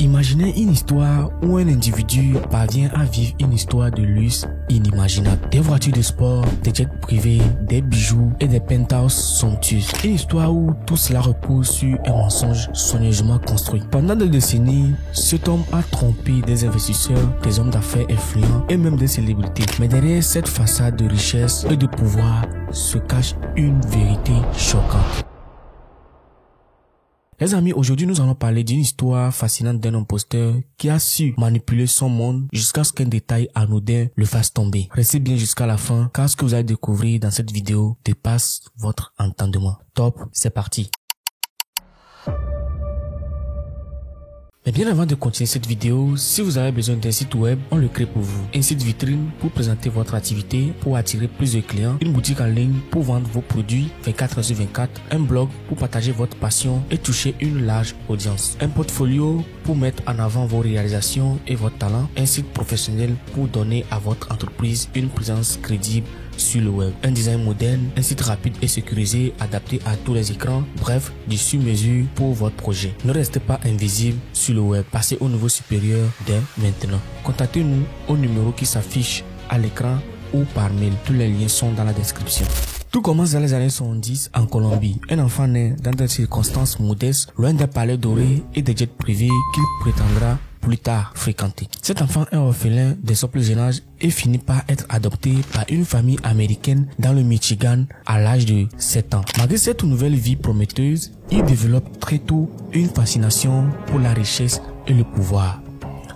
Imaginez une histoire où un individu parvient à vivre une histoire de luxe inimaginable. Des voitures de sport, des jets privés, des bijoux et des penthouses somptueuses. Une histoire où tout cela repose sur un mensonge soigneusement construit. Pendant des décennies, cet homme a trompé des investisseurs, des hommes d'affaires influents et même des célébrités. Mais derrière cette façade de richesse et de pouvoir se cache une vérité choquante. Les amis, aujourd'hui nous allons parler d'une histoire fascinante d'un imposteur qui a su manipuler son monde jusqu'à ce qu'un détail anodin le fasse tomber. Restez bien jusqu'à la fin car ce que vous allez découvrir dans cette vidéo dépasse votre entendement. Top, c'est parti. Mais bien avant de continuer cette vidéo, si vous avez besoin d'un site web, on le crée pour vous. Un site vitrine pour présenter votre activité, pour attirer plus de clients, une boutique en ligne pour vendre vos produits 24h/24, un blog pour partager votre passion et toucher une large audience, un portfolio pour mettre en avant vos réalisations et votre talent, un site professionnel pour donner à votre entreprise une présence crédible sur le web, un design moderne, un site rapide et sécurisé adapté à tous les écrans, bref, du sur-mesure pour votre projet. Ne restez pas invisible sur le web, passez au niveau supérieur dès maintenant. Contactez-nous au numéro qui s'affiche à l'écran ou par mail, tous les liens sont dans la description. Tout commence dans les années 70 en Colombie. Un enfant naît dans des circonstances modestes, loin des palais dorés et des jets privés qu'il prétendra plus tard fréquenter. Cet enfant est orphelin dès son plus jeune âge et finit par être adopté par une famille américaine dans le Michigan à l'âge de 7 ans. Malgré cette nouvelle vie prometteuse, il développe très tôt une fascination pour la richesse et le pouvoir.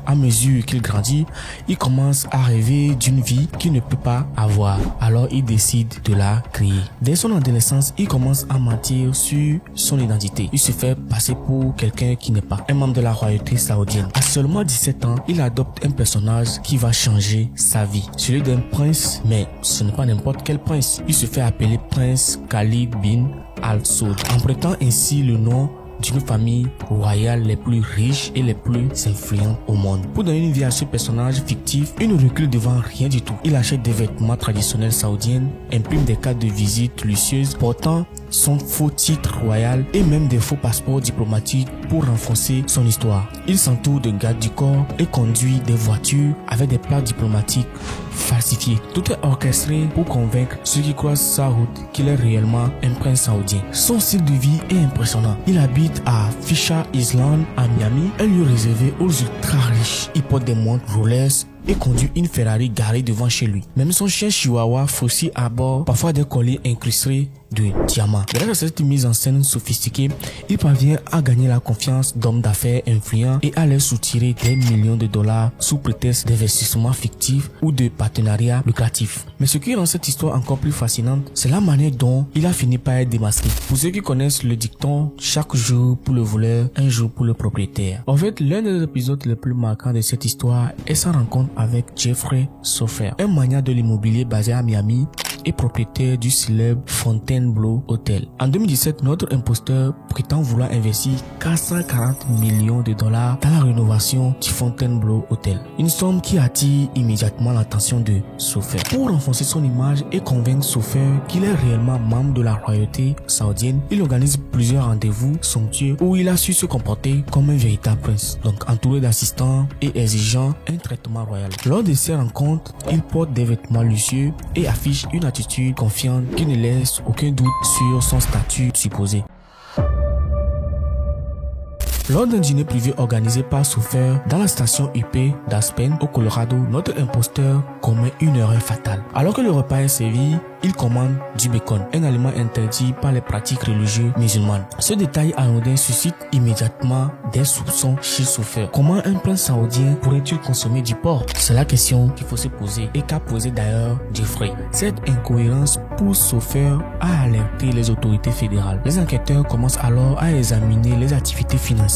À mesure qu'il grandit, il commence à rêver d'une vie qu'il ne peut pas avoir. Alors il décide de la créer. Dès son adolescence, il commence à mentir sur son identité. Il se fait passer pour quelqu'un qui n'est pas un membre de la royauté saoudienne. À seulement 17 ans, il adopte un personnage qui va changer sa vie. Celui d'un prince, mais ce n'est pas n'importe quel prince. Il se fait appeler Prince Khalid bin Al-Saud, en prêtant ainsi le nom d'une famille royale les plus riches et les plus influentes au monde. Pour donner une vie à ce personnage fictif, il ne recule devant rien du tout. Il achète des vêtements traditionnels saoudiens, imprime des cartes de visite luxueuses portant son faux titre royal et même des faux passeports diplomatiques pour renforcer son histoire. Il s'entoure de gardes du corps et conduit des voitures avec des plaques diplomatiques falsifiées. Tout est orchestré pour convaincre ceux qui croisent sa route qu'il est réellement un prince saoudien. Son style de vie est impressionnant. Il habite à Fisher Island à Miami, un lieu réservé aux ultra riches. Il porte des montres Rolex et conduit une Ferrari garée devant chez lui. Même son chien chihuahua faucille à bord parfois des colliers incrustés de diamants. Grâce à cette mise en scène sophistiquée, il parvient à gagner la confiance d'hommes d'affaires influents et à leur soutirer des millions de dollars sous prétexte d'investissements fictifs ou de partenariats lucratifs. Mais ce qui rend cette histoire encore plus fascinante, c'est la manière dont il a fini par être démasqué. Pour ceux qui connaissent le dicton « chaque jour pour le voleur, un jour pour le propriétaire ». En fait, l'un des épisodes les plus marquants de cette histoire est sa rencontre avec Jeffrey Sofer, un magnat de l'immobilier basé à Miami et propriétaire du célèbre Fontainebleau Hotel. En 2017, notre imposteur prétend vouloir investir 440 millions de dollars dans la rénovation du Fontainebleau Hotel. Une somme qui attire immédiatement l'attention de Sofer. Pour renforcer son image et convaincre Sofer qu'il est réellement membre de la royauté saoudienne, il organise plusieurs rendez-vous somptueux où il a su se comporter comme un véritable prince, donc entouré d'assistants et exigeant un traitement royal. Lors de ces rencontres, il porte des vêtements luxueux et affiche une attitude confiante qui ne laisse aucun doute sur son statut supposé. Lors d'un dîner privé organisé par Sofer dans la station UP d'Aspen au Colorado, notre imposteur commet une erreur fatale. Alors que le repas est servi, il commande du bacon, un aliment interdit par les pratiques religieuses musulmanes. Ce détail anodin suscite immédiatement des soupçons chez Sofer. Comment un prince saoudien pourrait-il consommer du porc? C'est la question qu'il faut se poser et qu'a posé d'ailleurs Jeffrey. Cette incohérence pousse Sofer à alerter les autorités fédérales. Les enquêteurs commencent alors à examiner les activités financières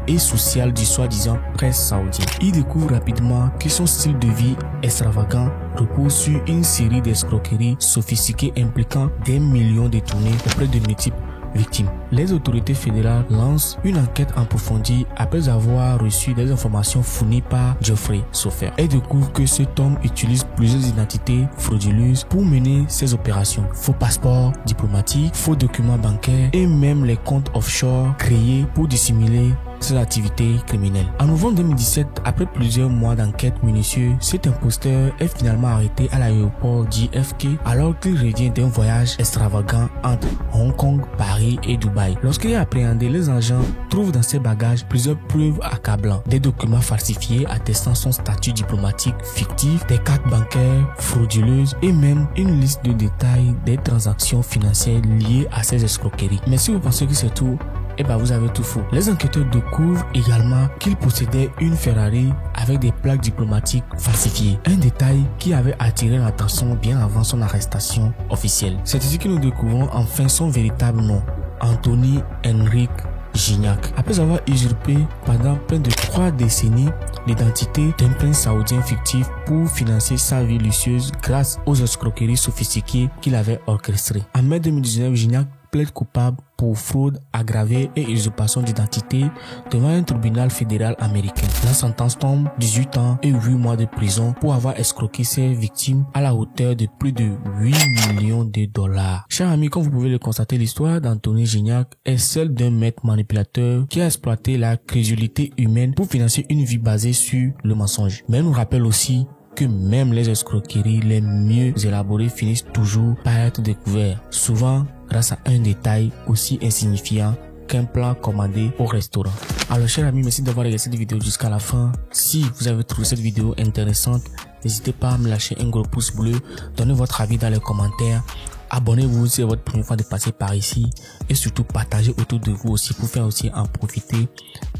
et sociales du soi-disant prince saoudien. Ils découvrent rapidement que son style de vie extravagant repose sur une série d'escroqueries sophistiquées impliquant des millions détournés auprès de multiples victimes. Les autorités fédérales lancent une enquête approfondie après avoir reçu des informations fournies par Jeffrey Sofer et découvrent que cet homme utilise plusieurs identités frauduleuses pour mener ses opérations. Faux passeports diplomatiques, faux documents bancaires et même les comptes offshore créés pour dissimuler ses activités criminelles. En novembre 2017, après plusieurs mois d'enquête minutieuse, cet imposteur est finalement arrêté à l'aéroport JFK alors qu'il revient d'un voyage extravagant entre Hong Kong, Paris et Dubaï. Lorsqu'il est appréhendé, les agents trouvent dans ses bagages plusieurs preuves accablantes, des documents falsifiés attestant son statut diplomatique fictif, des cartes bancaires frauduleuses et même une liste de détails des transactions financières liées à ces escroqueries. Mais si vous pensez que c'est tout, eh ben vous avez tout faux. Les enquêteurs découvrent également qu'il possédait une Ferrari avec des plaques diplomatiques falsifiées. Un détail qui avait attiré l'attention bien avant son arrestation officielle. C'est ici que nous découvrons enfin son véritable nom, Anthony Henrik Gignac. Après avoir usurpé pendant près de 3 décennies l'identité d'un prince saoudien fictif pour financer sa vie luxueuse grâce aux escroqueries sophistiquées qu'il avait orchestrées. En mai 2019, Gignac plaide coupable pour fraude aggravée et usurpation d'identité devant un tribunal fédéral américain. La sentence tombe 18 ans et 8 mois de prison pour avoir escroqué ses victimes à la hauteur de plus de 8 millions de dollars. Chers amis, comme vous pouvez le constater, l'histoire d'Anthony Gignac est celle d'un maître manipulateur qui a exploité la crédulité humaine pour financer une vie basée sur le mensonge. Mais elle nous rappelle aussi que même les escroqueries les mieux élaborées finissent toujours par être découvertes, souvent grâce à un détail aussi insignifiant qu'un plat commandé au restaurant. Alors chers amis, merci d'avoir regardé cette vidéo jusqu'à la fin. Si vous avez trouvé cette vidéo intéressante, n'hésitez pas à me lâcher un gros pouce bleu, donnez votre avis dans les commentaires. Abonnez-vous si c'est votre première fois de passer par ici et surtout partagez autour de vous aussi pour faire aussi en profiter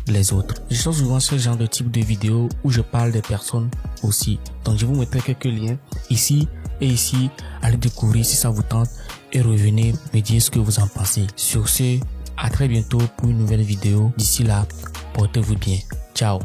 les autres. Je sors souvent ce genre de type de vidéo où je parle des personnes aussi. Donc je vous mettrai quelques liens ici et ici. Allez découvrir si ça vous tente et revenez me dire ce que vous en pensez. Sur ce, à très bientôt pour une nouvelle vidéo. D'ici là, portez-vous bien. Ciao.